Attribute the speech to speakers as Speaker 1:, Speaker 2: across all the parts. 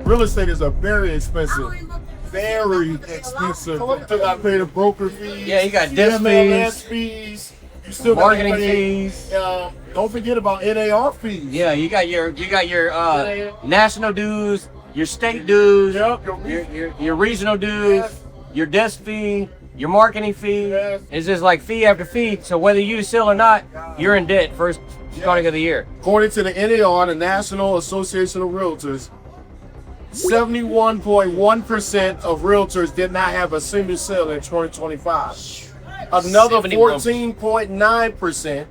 Speaker 1: real estate is a very expensive. Very expensive. You still got to pay the broker fees.
Speaker 2: Yeah, you got desk
Speaker 1: MLS fees. You still got
Speaker 2: marketing
Speaker 1: pay,
Speaker 2: fees.
Speaker 1: Don't forget about NAR fees.
Speaker 2: Yeah, you got your national dues, your state dues,
Speaker 1: Yep,
Speaker 2: your regional dues,
Speaker 1: Yes.
Speaker 2: your desk fee, your marketing fee.
Speaker 1: Yes.
Speaker 2: It's just like fee after fee. So whether you sell or not, you're in debt first starting of the year.
Speaker 1: According to the NAR, the National Association of Realtors, 71.1% of realtors did not have a single sale in 2025. Another 14.9%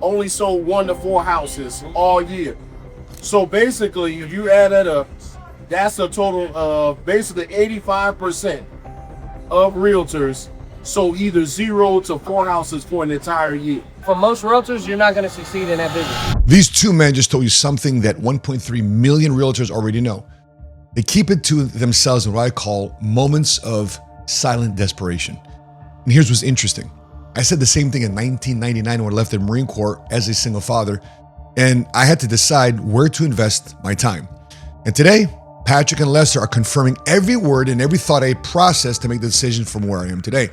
Speaker 1: only sold 1 to 4 houses all year. So basically, if you add that up, that's a total of basically 85% of realtors sold either 0 to 4 houses for an entire year.
Speaker 2: For most realtors, you're not going to succeed in that business.
Speaker 3: These two men just told you something that 1.3 million realtors already know. They keep it to themselves in what I call moments of silent desperation. And here's what's interesting. I said the same thing in 1999 when I left the Marine Corps as a single father, and I had to decide where to invest my time. And today, Patrick and Lester are confirming every word and every thought I processed to make the decision from where I am today.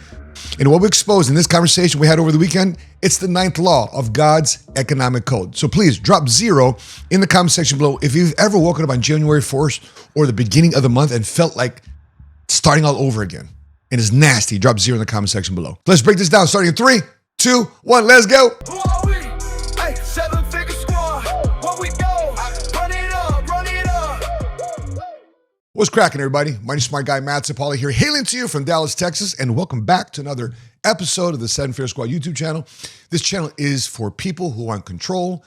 Speaker 3: And what we exposed in this conversation we had over the weekend, it's the 9th law of God's economic code. So please drop 0 in the comment section below if you've ever woken up on January 1st or the beginning of the month and felt like starting all over again. And it's nasty. Drop 0 in the comment section below. Let's break this down starting in 3, 2, 1, let's go.
Speaker 4: Who are we? Hey, 7-figure squad. What we go? Run it up, run it up.
Speaker 3: What's cracking, everybody? My name is Smart Guy Matt Zapali here, hailing to you from Dallas, Texas, and welcome back to another episode of the 7-Figure Squad YouTube channel. This channel is for people who want control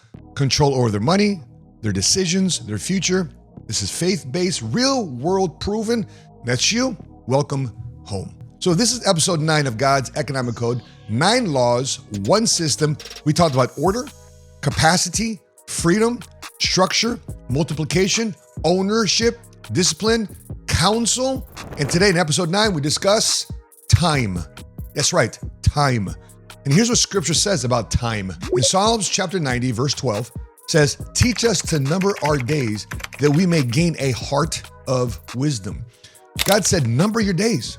Speaker 3: over their money, their decisions, their future. This is faith-based, real-world proven. That's you. Welcome home. So this is episode 9 of God's economic code. 9 laws, 1 system. We talked about order, capacity, freedom, structure, multiplication, ownership, discipline, counsel. And today in episode 9, we discuss time. That's right, time. And here's what scripture says about time. In Psalms chapter 90, verse 12, says, "Teach us to number our days that we may gain a heart of wisdom." God said, number your days,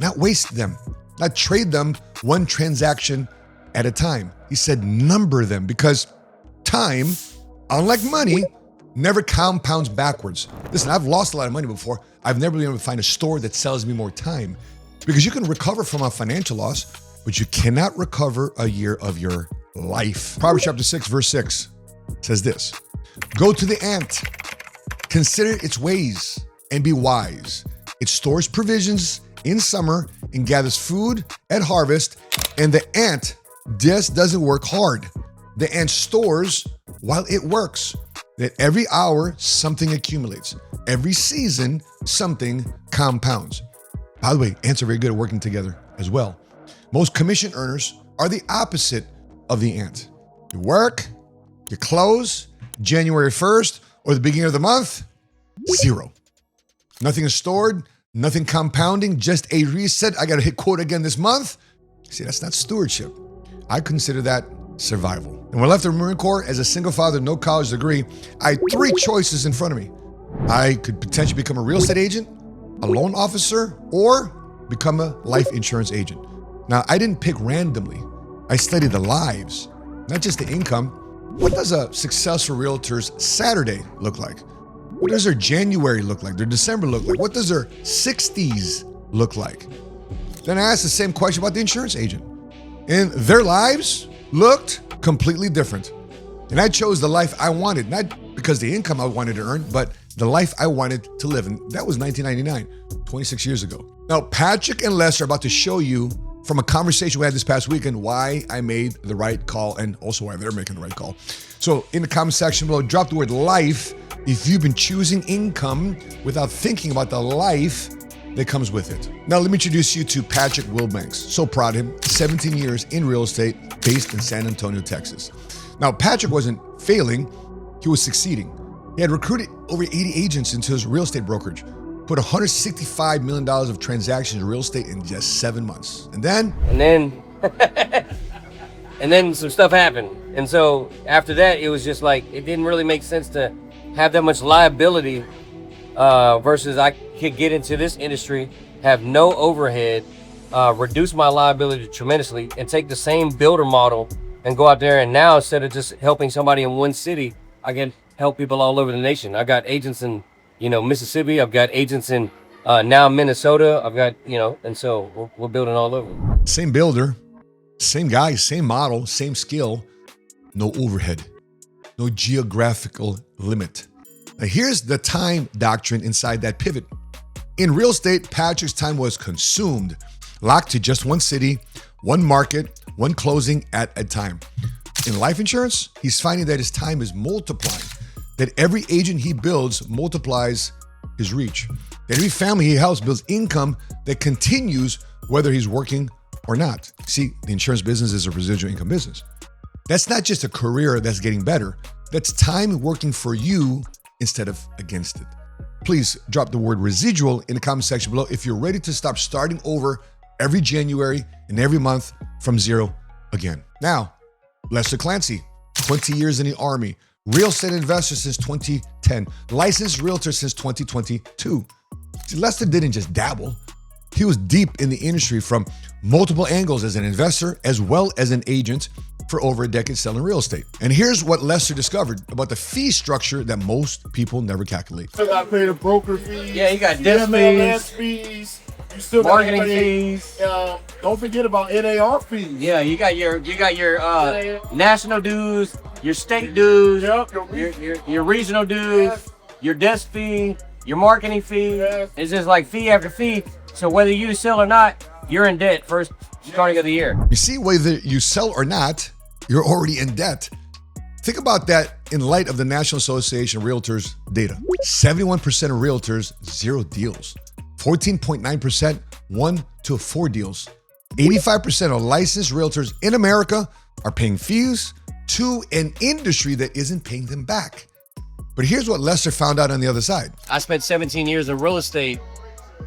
Speaker 3: not waste them, not trade them one transaction at a time. He said, number them, because time, unlike money, never compounds backwards. Listen, I've lost a lot of money before. I've never been able to find a store that sells me more time, because you can recover from a financial loss, but you cannot recover a year of your life. Proverbs chapter 6, verse 6 says this, "Go to the ant, consider its ways, and be wise. It stores provisions in summer and gathers food at harvest, and the ant just doesn't work hard. The ant stores while it works. That every hour something accumulates. Every season something compounds." By the way, ants are very good at working together as well. Most commission earners are the opposite of the ant. You work, you close, January 1st or the beginning of the month, 0. Nothing is stored, nothing compounding, just a reset. I got to hit quota again this month. See, that's not stewardship. I consider that survival. And when I left the Marine Corps as a single father, no college degree, I had 3 choices in front of me. I could potentially become a real estate agent, a loan officer, or become a life insurance agent. Now, I didn't pick randomly. I studied the lives, not just the income. What does a successful realtor's Saturday look like? What does their January look like? Their December look like? What does their 60s look like? Then I asked the same question about the insurance agent. And their lives looked completely different. And I chose the life I wanted, not because the income I wanted to earn, but the life I wanted to live. And that was 1999, 26 years ago. Now, Patrick and Lester are about to show you from a conversation we had this past weekend why I made the right call and also why they're making the right call. So in the comment section below, drop the word life if you've been choosing income without thinking about the life that comes with it. Now, let me introduce you to Patrick Wilbanks. So proud of him, 17 years in real estate, based in San Antonio, Texas. Now, Patrick wasn't failing, he was succeeding. He had recruited over 80 agents into his real estate brokerage, put $165 million of transactions in real estate in just 7 months. And then
Speaker 2: some stuff happened. And so after that, it was just like, it didn't really make sense to have that much liability versus I could get into this industry, have no overhead, reduce my liability tremendously, and take the same builder model and go out there. And now, instead of just helping somebody in one city, I can help people all over the nation. I got agents in, Mississippi. I've got agents in now Minnesota. I've got, and so we're building all over.
Speaker 3: Same builder, same guy, same model, same skill, no overhead, no geographical limit. Now here's the time doctrine inside that pivot. In real estate, Patrick's time was consumed, locked to just one city, one market, one closing at a time. In life insurance, he's finding that his time is multiplying, that every agent he builds multiplies his reach, that every family he helps builds income that continues whether he's working or not. See, the insurance business is a residual income business. That's not just a career that's getting better. That's time working for you instead of against it. Please drop the word residual in the comment section below if you're ready to stop starting over every January and every month from zero again. Now, Lester Clancy, 20 years in the Army, real estate investor since 2010, licensed realtor since 2022. See, Lester didn't just dabble. He was deep in the industry from multiple angles as an investor as well as an agent for over a decade selling real estate. And here's what Lester discovered about the fee structure that most people never calculate.
Speaker 1: Still got to pay the broker fees.
Speaker 2: Yeah, you got desk
Speaker 1: MLS
Speaker 2: fees,
Speaker 1: fees. You still got
Speaker 2: marketing
Speaker 1: to pay,
Speaker 2: fees.
Speaker 1: don't forget about NAR fees.
Speaker 2: Yeah, you got your national dues, your state dues,
Speaker 1: Yep,
Speaker 2: your regional dues,
Speaker 1: Yes.
Speaker 2: your desk fee, your marketing fee.
Speaker 1: Yes.
Speaker 2: It's just like fee after fee. So whether you sell or not, you're in debt first starting of the year.
Speaker 3: You see, whether you sell or not, you're already in debt. Think about that in light of the National Association of Realtors data. 71% of realtors, 0 deals. 14.9%, 1 to 4 deals. 85% of licensed realtors in America are paying fees to an industry that isn't paying them back. But here's what Lester found out on the other side.
Speaker 2: I spent 17 years in real estate,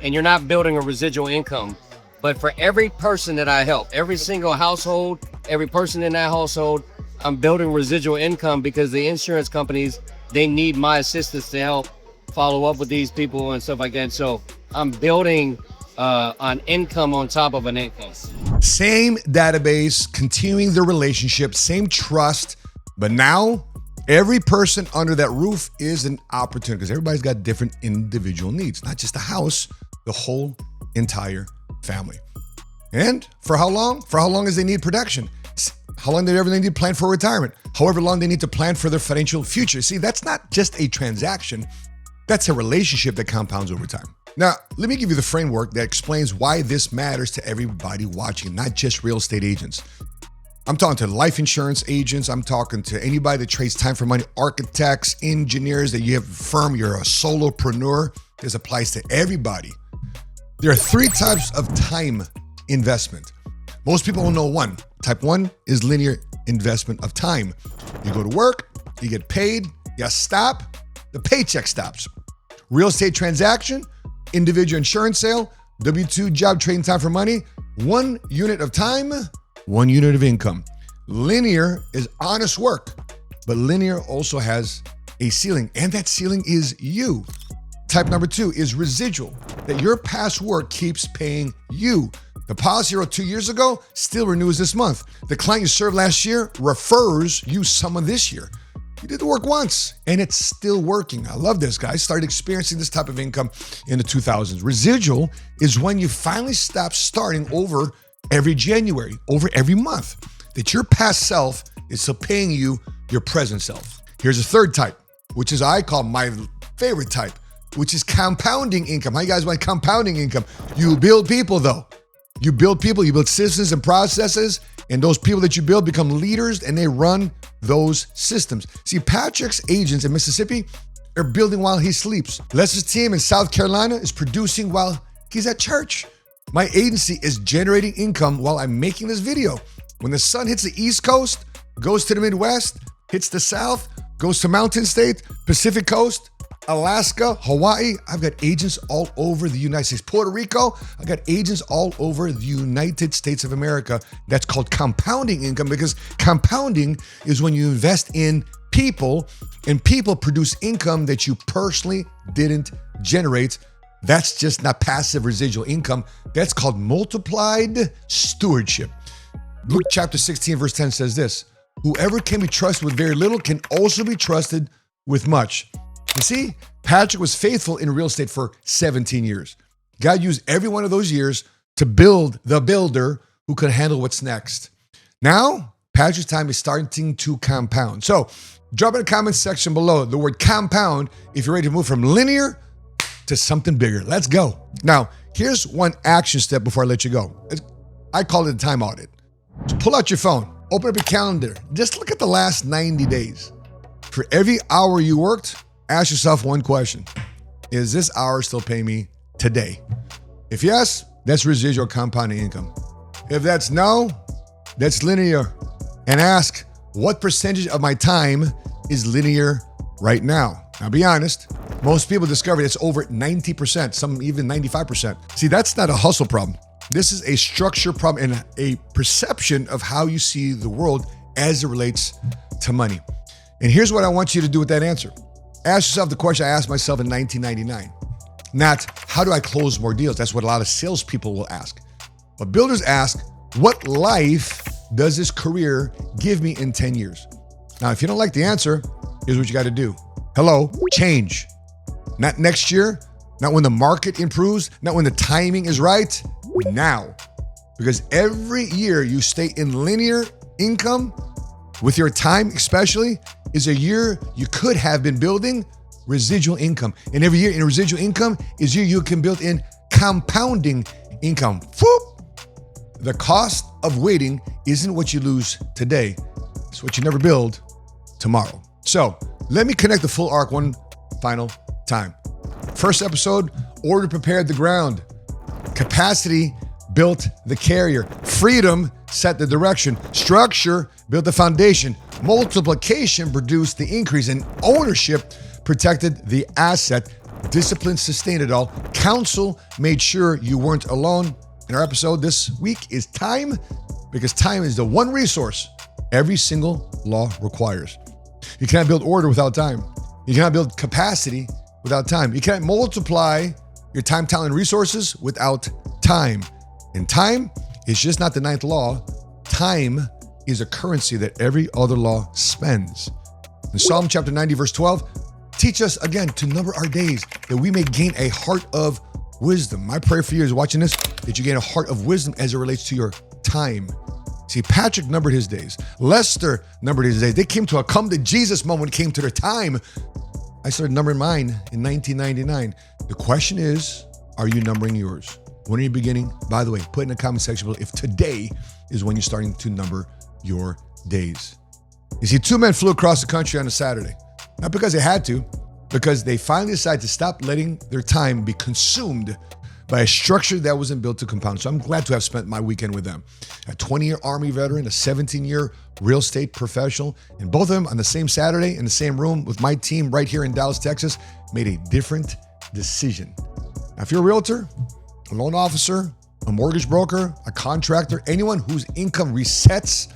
Speaker 2: and you're not building a residual income. But for every person that I help, every single household, every person in that household, I'm building residual income because the insurance companies, they need my assistance to help follow up with these people and stuff like that. So I'm building an income on top of an income.
Speaker 3: Same database, continuing the relationship, same trust, but now every person under that roof is an opportunity because everybody's got different individual needs, not just the house, the whole entire family. And for how long? For how long as they need protection? How long do they ever need to plan for retirement? However long they need to plan for their financial future. See, that's not just a transaction. That's a relationship that compounds over time. Now, let me give you the framework that explains why this matters to everybody watching, not just real estate agents. I'm talking to life insurance agents. I'm talking to anybody that trades time for money, architects, engineers, that you have a firm, you're a solopreneur. This applies to everybody. There are 3 types of time investment. Most people don't know one. Type 1 is linear investment of time. You go to work, you get paid, you stop, the paycheck stops. Real estate transaction, individual insurance sale, W-2 job trading time for money, 1 unit of time, 1 unit of income. Linear is honest work, but linear also has a ceiling, and that ceiling is you. Type number 2 is residual, that your past work keeps paying you. The policy you wrote 2 years ago still renews this month. The client you served last year refers you someone this year. You did the work once and it's still working. I love this, guys. Started experiencing this type of income in the 2000s. Residual is when you finally stop starting over every January, over every month, that your past self is still paying you your present self. Here's a third type, which is I call my favorite type, which is compounding income. How you guys want compounding income? You build people though. You build people, you build systems and processes, and those people that you build become leaders and they run those systems. See, Patrick's agents in Mississippi are building while he sleeps. Lester's team in South Carolina is producing while he's at church. My agency is generating income while I'm making this video. When the sun hits the East Coast, goes to the Midwest, hits the South, goes to Mountain State, Pacific Coast, Alaska, Hawaii. I've got agents all over the United States. Puerto Rico, I've got agents all over the United States of America. That's called compounding income, because compounding is when you invest in people and people produce income that you personally didn't generate. That's just not passive residual income. That's called multiplied stewardship. Luke chapter 16, verse 10 says this: whoever can be trusted with very little can also be trusted with much. You see, Patrick was faithful in real estate for 17 years. God used every one of those years to build the builder who could handle what's next. Now, Patrick's time is starting to compound. So drop in the comments section below the word compound if you're ready to move from linear to something bigger. Let's go. Now, here's one action step before I let you go. I call it a time audit. So pull out your phone, open up your calendar. Just look at the last 90 days. For every hour you worked, ask yourself one question: is this hour still paying me today? If yes, that's residual compounding income. If that's no, that's linear. And ask, what percentage of my time is linear right now? Now, be honest, most people discover it's over 90%, some even 95%. See, that's not a hustle problem. This is a structure problem and a perception of how you see the world as it relates to money. And here's what I want you to do with that answer. Ask yourself the question I asked myself in 1999. Not, how do I close more deals? That's what a lot of salespeople will ask. But builders ask, what life does this career give me in 10 years? Now, if you don't like the answer, here's what you got to do. Hello, change. Not next year, not when the market improves, not when the timing is right, now. Because every year you stay in linear income with your time especially is a year you could have been building residual income. And every year in residual income is a year you can build in compounding income. Whoop! The cost of waiting isn't what you lose today. It's what you never build tomorrow. So let me connect the full arc one final time. First episode, order prepared the ground. Capacity built the carrier. Freedom set the direction. Structure built the foundation. Multiplication produced the increase, and ownership protected the asset. Discipline sustained it all. Counsel made sure you weren't alone. And our episode this week is time, because time is the one resource every single law requires. You cannot build order without time. You cannot build capacity without time. You cannot multiply your time, talent, and resources without time. And time is just not the ninth law. Time is a currency that every other law spends. In Psalm chapter 90, verse 12, teach us again to number our days that we may gain a heart of wisdom. My prayer for you is watching this, that you gain a heart of wisdom as it relates to your time. See, Patrick numbered his days. Lester numbered his days. They came to a come to Jesus moment when it came to their time. I started numbering mine in 1999. The question is, are you numbering yours? When are you beginning? By the way, put in the comment section below if today is when you're starting to number your days. You see, two men flew across the country on a Saturday. Not because they had to, because they finally decided to stop letting their time be consumed by a structure that wasn't built to compound. So I'm glad to have spent my weekend with them. A 20-year Army veteran, a 17-year real estate professional, and both of them on the same Saturday in the same room with my team right here in Dallas, Texas, made a different decision. Now, if you're a realtor, a loan officer, a mortgage broker, a contractor, anyone whose income resets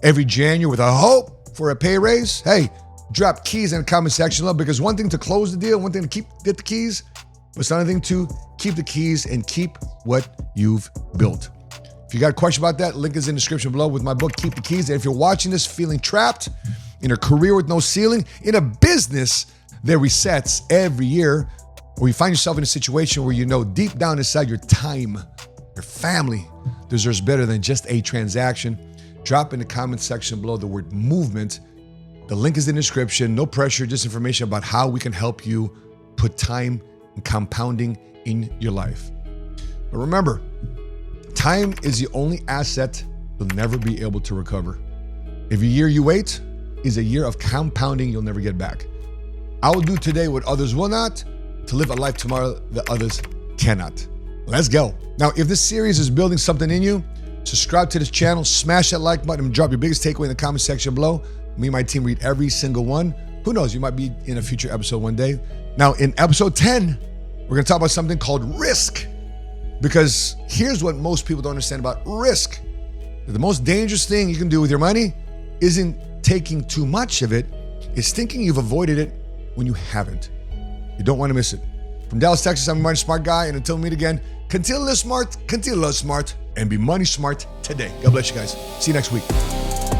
Speaker 3: every January with a hope for a pay raise, hey, drop keys in the comment section below, because one thing to close the deal, one thing to get the keys, but it's another thing to keep the keys and keep what you've built. If you got a question about that, link is in the description below with my book, Keep the Keys. And if you're watching this feeling trapped in a career with no ceiling, in a business that resets every year, or you find yourself in a situation where you know deep down inside your time, your family deserves better than just a transaction, drop in the comment section below the word movement. The link is in the description. No pressure, just information about how we can help you put time and compounding in your life. But remember, time is the only asset you'll never be able to recover. Every year you wait is a year of compounding you'll never get back. I will do today what others will not, to live a life tomorrow that others cannot. Let's go. Now, if this series is building something in you, subscribe to this channel, smash that like button, and drop your biggest takeaway in the comment section below. Me and my team read every single one. Who knows? You might be in a future episode one day. Now, in episode 10, we're going to talk about something called risk. Because here's what most people don't understand about risk. The most dangerous thing you can do with your money isn't taking too much of it. It's thinking you've avoided it when you haven't. You don't want to miss it. From Dallas, Texas, I'm a money smart guy. And until we meet again, continue to live smart, continue to love smart, and be money smart today. God bless you guys. See you next week.